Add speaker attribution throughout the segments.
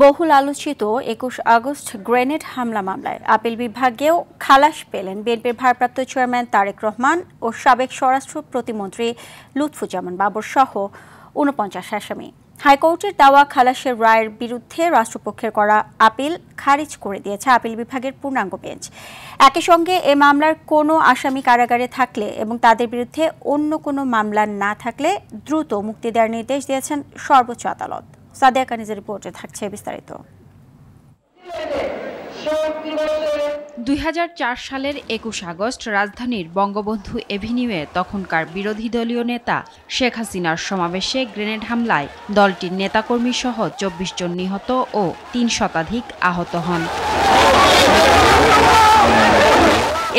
Speaker 1: বহুল আলোচিত ২১ August grenade হামলা মামলায় আপিল বিভাগেও খালাস পেলেন বিএনপির ভারপ্রাপ্ত চেয়ারম্যান তারেক রহমান ও সাবেক স্বরাষ্ট্র প্রতিমন্ত্রী লুৎফুজ্জামান বাবর সহ ৪৯ আসামি। হাইকোর্টের দেওয়া খালাসের রায়ের বিরুদ্ধে রাষ্ট্রপক্ষের করা আপিল খারিজ করে দিয়েছে আপিল বিভাগের পূর্ণাঙ্গ বেঞ্চ। একই সঙ্গে এ মামলার কোনো আসামি কারাগারে থাকলে এবং তাদের বিরুদ্ধে অন্য কোনো মামলা না থাকলে দ্রুত মুক্তি দেওয়ার নির্দেশ দিয়েছেন সর্বোচ্চ আদালত। সাদিয়া কানিজের রিপোর্টে থাকছে বিস্তারিত।
Speaker 2: ২০০৪ সালের ২১ আগস্ট রাজধানীর বঙ্গবন্ধু এভিনিউয়ে তখনকার বিরোধী দলীয় নেতা শেখ হাসিনার সমাবেশে গ্রেনেড হামলায় দলটির নেতাকর্মী সহ ২৪ জন নিহত ও ৩ শতাধিক আহত হন।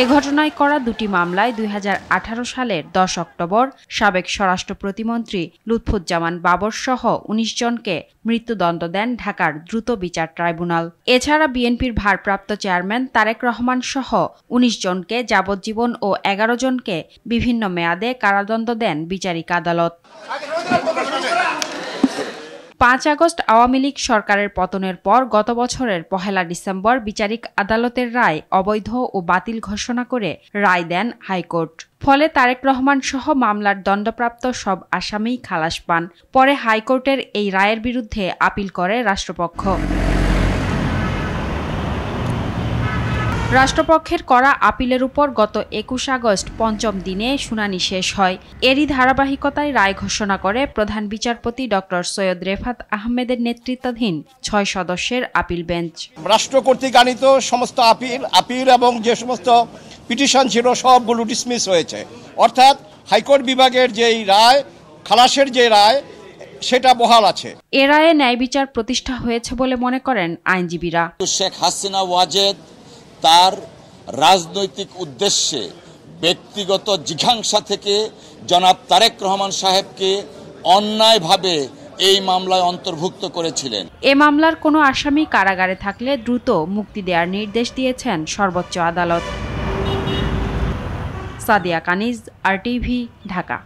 Speaker 2: এ ঘটনায় করা দুটি মামলায় ২০১৮ সালের ১০ অক্টোবর সাবেক স্বরাষ্ট্র প্রতিমন্ত্রী লুৎফুজ্জামান বাবর সহ ১৯ জনকে মৃত্যুদণ্ড দেন ঢাকার দ্রুত বিচার ট্রাইব্যুনাল। এছাড়া বিএনপির ভারপ্রাপ্ত চেয়ারম্যান তারেক রহমান সহ ১৯ জনকে যাবজ্জীবন ও ১১ জনকে বিভিন্ন মেয়াদে কারাদণ্ড দেন বিচারিক আদালত। ৫ আগস্ট আওয়ামী লীগ সরকারের পতনের পর গত বছরের ১ ডিসেম্বর বিচারিক আদালতের রায় অবৈধ ও বাতিল ঘোষণা করে রায় দেন হাইকোর্ট। ফলে তারেক রহমান সহ মামলার দণ্ডপ্রাপ্ত সব আসামি খালাস পান। পরে হাইকোর্টের এই রায়ের বিরুদ্ধে আপিল করে রাষ্ট্রপক্ষ। রাষ্ট্রপক্ষের করা আপিলের উপর গত ২১ আগস্ট পঞ্চম দিনে শুনানি শেষ হয়। এরই ধারাবাহিকতায় রায় ঘোষণা করে প্রধান বিচারপতি ডক্টর সৈয়দ রেফাত আহমেদের নেতৃত্বাধীন ৬ সদস্যের আপিল বেঞ্চ।
Speaker 3: রাষ্ট্র কর্তৃক আনিত সমস্ত আপিল এবং যে সমস্ত পিটিশন ছিল সবগুলো ডিসমিস হয়েছে, অর্থাৎ হাইকোর্ট বিভাগের যেই রায়, খালাসের যে রায়, সেটা বহাল আছে।
Speaker 2: এ রায়ে ন্যায় বিচার প্রতিষ্ঠা হয়েছে বলে মনে করেন আইনজীবীরা।
Speaker 4: শেখ হাসিনা ওয়াজেদ তার রাজনৈতিক উদ্দেশ্যে ব্যক্তিগত জিঘাংসা থেকে জনাব তারেক রহমান সাহেবকে অন্যায়ভাবে এই মামলায় অন্তর্ভুক্ত করেছিলেন।
Speaker 2: এ মামলার কোনো আসামি কারাগারে থাকলে দ্রুত মুক্তি দেওয়ার নির্দেশ দিয়েছেন সর্বোচ্চ আদালত। সাদিয়া কানিজ, RTV, ঢাকা।